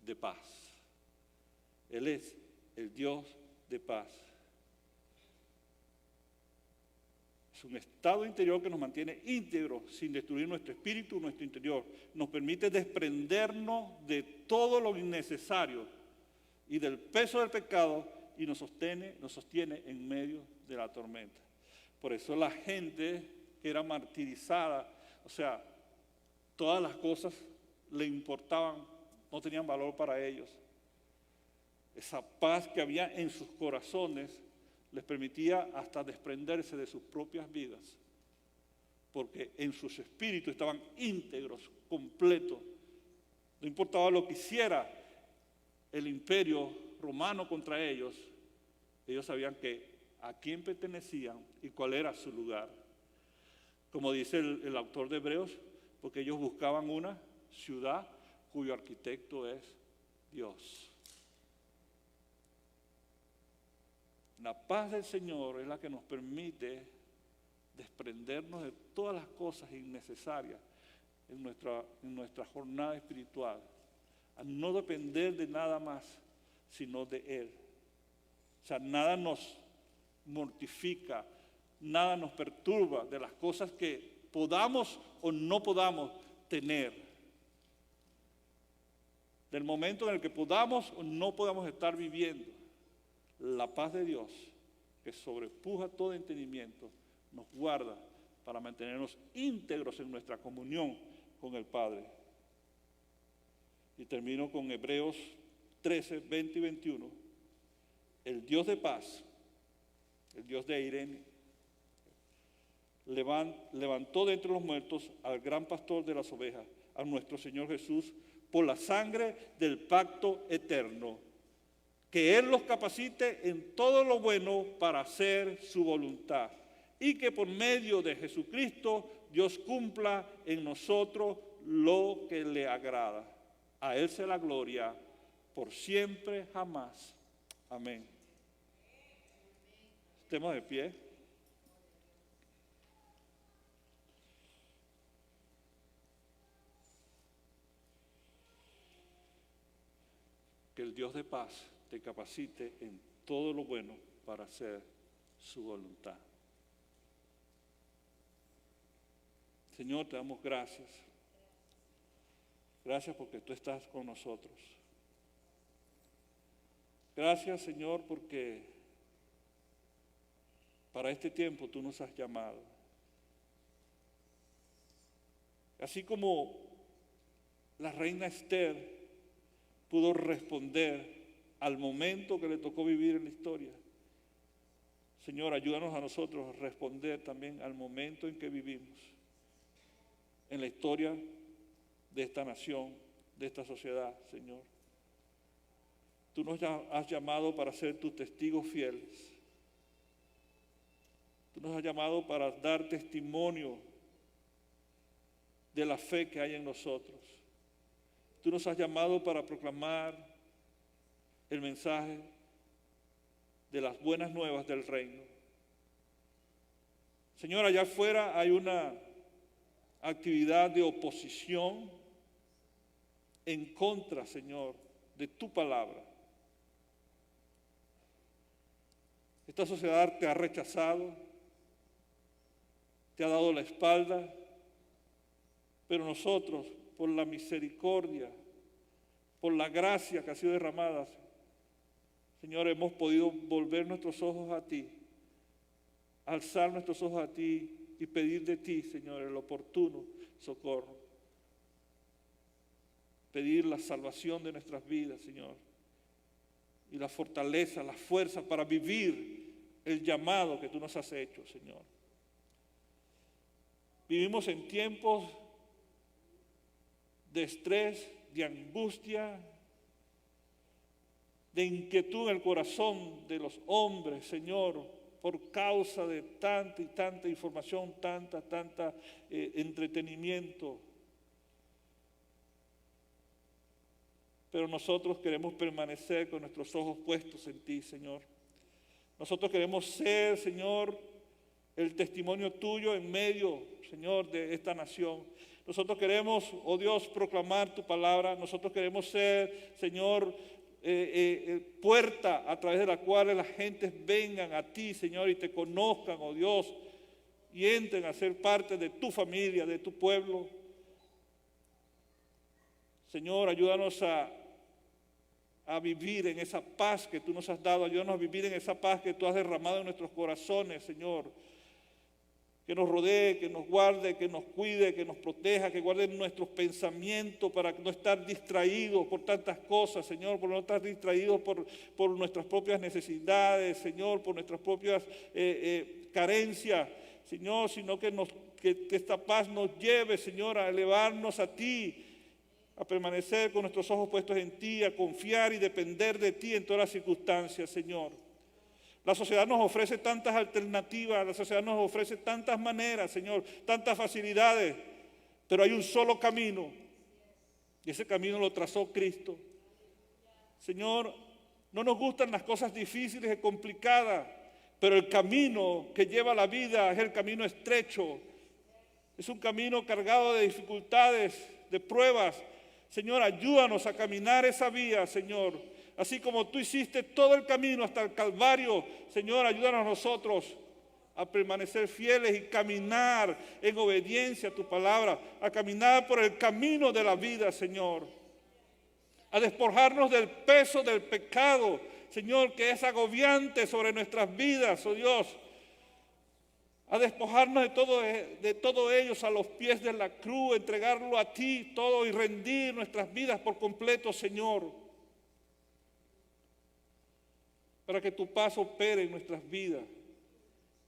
de paz. Él es el Dios de paz. Es un estado interior que nos mantiene íntegros sin destruir nuestro espíritu, nuestro interior. Nos permite desprendernos de todo lo innecesario y del peso del pecado y nos sostiene en medio de la tormenta. Por eso la gente que era martirizada, o sea, todas las cosas le importaban, no tenían valor para ellos. Esa paz que había en sus corazones les permitía hasta desprenderse de sus propias vidas, porque en sus espíritus estaban íntegros, completos. No importaba lo que hiciera el imperio romano contra ellos, ellos sabían a quién pertenecían y cuál era su lugar. Como dice el autor de Hebreos, porque ellos buscaban una ciudad cuyo arquitecto es Dios. La paz del Señor es la que nos permite desprendernos de todas las cosas innecesarias en nuestra jornada espiritual, a no depender de nada más, sino de Él. O sea, nada nos mortifica, nada nos perturba de las cosas que podamos o no podamos tener. Del momento en el que podamos o no podamos estar viviendo, la paz de Dios, que sobrepuja todo entendimiento, nos guarda para mantenernos íntegros en nuestra comunión con el Padre. Y termino con Hebreos 13, 20 y 21. El Dios de paz, el Dios de Irene, levantó de entre los muertos al gran pastor de las ovejas, a nuestro Señor Jesús, por la sangre del pacto eterno. Que Él los capacite en todo lo bueno para hacer su voluntad. Y que por medio de Jesucristo Dios cumpla en nosotros lo que le agrada. A Él sea la gloria por siempre, jamás. Amén. Estemos de pie. Que el Dios de paz te capacite en todo lo bueno para hacer su voluntad. Señor, te damos gracias. Gracias porque tú estás con nosotros. Gracias, Señor, porque para este tiempo tú nos has llamado. Así como la reina Esther pudo responder al momento que le tocó vivir en la historia. Señor, ayúdanos a nosotros a responder también al momento en que vivimos en la historia de esta nación, de esta sociedad, Señor. Tú nos has llamado para ser tus testigos fieles. Tú nos has llamado para dar testimonio de la fe que hay en nosotros. Tú nos has llamado para proclamar el mensaje de las buenas nuevas del reino. Señor, allá afuera hay una actividad de oposición en contra, Señor, de tu palabra. Esta sociedad te ha rechazado, te ha dado la espalda, pero nosotros, por la misericordia, por la gracia que ha sido derramada, Señor, hemos podido volver nuestros ojos a ti, alzar nuestros ojos a ti y pedir de ti, Señor, el oportuno socorro. Pedir la salvación de nuestras vidas, Señor. y la fortaleza, la fuerza para vivir el llamado que tú nos has hecho, Señor. Vivimos en tiempos de estrés, de angustia, de inquietud en el corazón de los hombres, Señor, por causa de tanta y tanta información, tanta entretenimiento. Pero nosotros queremos permanecer con nuestros ojos puestos en ti, Señor. Nosotros queremos ser, Señor, el testimonio tuyo en medio, Señor, de esta nación. Nosotros queremos, oh Dios, proclamar tu palabra. Nosotros queremos ser, Señor, puerta a través de la cual las gentes vengan a ti, Señor, y te conozcan, oh Dios, y entren a ser parte de tu familia, de tu pueblo. Señor, ayúdanos a vivir en esa paz que tú nos has dado. Ayúdanos a vivir en esa paz que tú has derramado en nuestros corazones, Señor. Que nos rodee, que nos guarde, que nos cuide, que nos proteja, que guarde nuestros pensamientos para no estar distraídos por tantas cosas, Señor, por no estar distraídos por nuestras propias necesidades, Señor, por nuestras propias carencias, Señor, sino que esta paz nos lleve, Señor, a elevarnos a ti, a permanecer con nuestros ojos puestos en ti, a confiar y depender de ti en todas las circunstancias, Señor. La sociedad nos ofrece tantas alternativas, la sociedad nos ofrece tantas maneras, Señor, tantas facilidades, pero hay un solo camino, y ese camino lo trazó Cristo. Señor, no nos gustan las cosas difíciles y complicadas, pero el camino que lleva a la vida es el camino estrecho, es un camino cargado de dificultades, de pruebas. Señor, ayúdanos a caminar esa vía, Señor. Así como tú hiciste todo el camino hasta el Calvario, Señor, ayúdanos a nosotros a permanecer fieles y caminar en obediencia a tu palabra, a caminar por el camino de la vida, Señor. A despojarnos del peso del pecado, Señor, que es agobiante sobre nuestras vidas, oh Dios. A despojarnos de todo ellos a los pies de la cruz, entregarlo a ti todo y rendir nuestras vidas por completo, Señor. Para que tu paz opere en nuestras vidas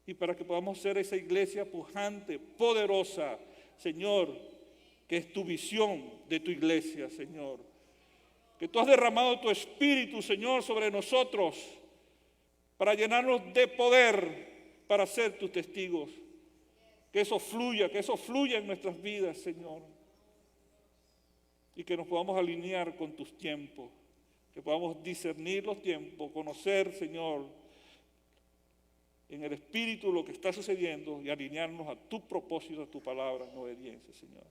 y para que podamos ser esa iglesia pujante, poderosa, Señor, que es tu visión de tu iglesia, Señor. Que tú has derramado tu espíritu, Señor, sobre nosotros para llenarnos de poder para ser tus testigos. Que eso fluya en nuestras vidas, Señor. Y que nos podamos alinear con tus tiempos. Que podamos discernir los tiempos, conocer, Señor, en el Espíritu lo que está sucediendo y alinearnos a tu propósito, a tu palabra en obediencia, Señor.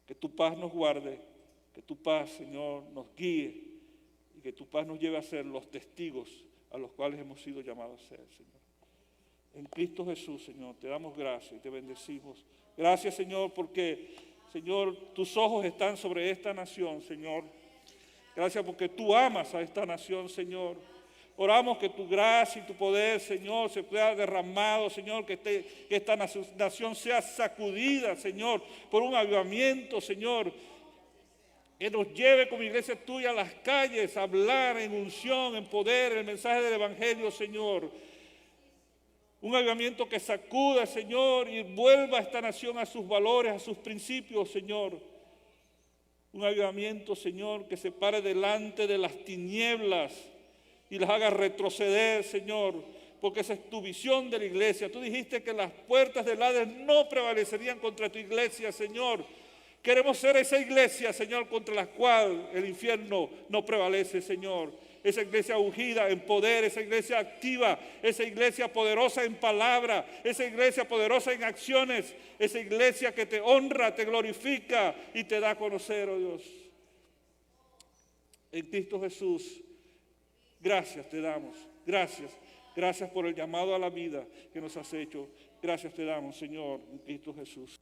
Que tu paz nos guarde, que tu paz, Señor, nos guíe y que tu paz nos lleve a ser los testigos a los cuales hemos sido llamados a ser, Señor. En Cristo Jesús, Señor, te damos gracias y te bendecimos. Gracias, Señor, porque, Señor, tus ojos están sobre esta nación, Señor. Gracias porque tú amas a esta nación, Señor. Oramos que tu gracia y tu poder, Señor, se pueda derramado, Señor, que esta nación sea sacudida, Señor, por un avivamiento, Señor, que nos lleve como iglesia tuya a las calles a hablar en unción, en poder, el mensaje del Evangelio, Señor. Un avivamiento que sacuda, Señor, y vuelva a esta nación a sus valores, a sus principios, Señor. Un avivamiento, Señor, que se pare delante de las tinieblas y las haga retroceder, Señor, porque esa es tu visión de la iglesia. Tú dijiste que las puertas del Hades no prevalecerían contra tu iglesia, Señor. Queremos ser esa iglesia, Señor, contra la cual el infierno no prevalece, Señor. Esa iglesia ungida en poder, esa iglesia activa, esa iglesia poderosa en palabra, esa iglesia poderosa en acciones, esa iglesia que te honra, te glorifica y te da a conocer, oh Dios. En Cristo Jesús, gracias te damos, gracias. Gracias por el llamado a la vida que nos has hecho. Gracias te damos, Señor, en Cristo Jesús.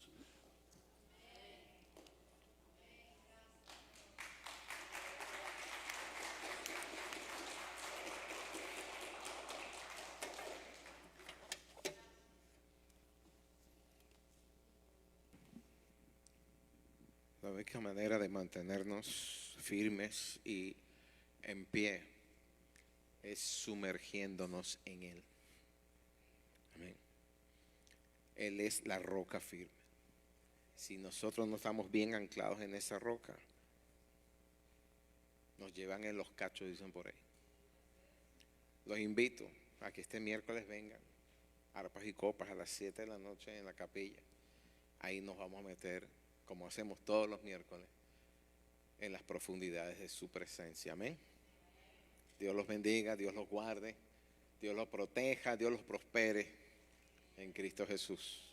La única manera de mantenernos firmes y en pie es sumergiéndonos en Él. Amén. Él es la roca firme. Si nosotros no estamos bien anclados en esa roca, nos llevan en los cachos, dicen por ahí. Los invito a que este miércoles vengan, arpas y copas a las 7 de la noche en la capilla. Ahí nos vamos a meter, como hacemos todos los miércoles, en las profundidades de su presencia. Amén. Dios los bendiga, Dios los guarde, Dios los proteja, Dios los prospere en Cristo Jesús.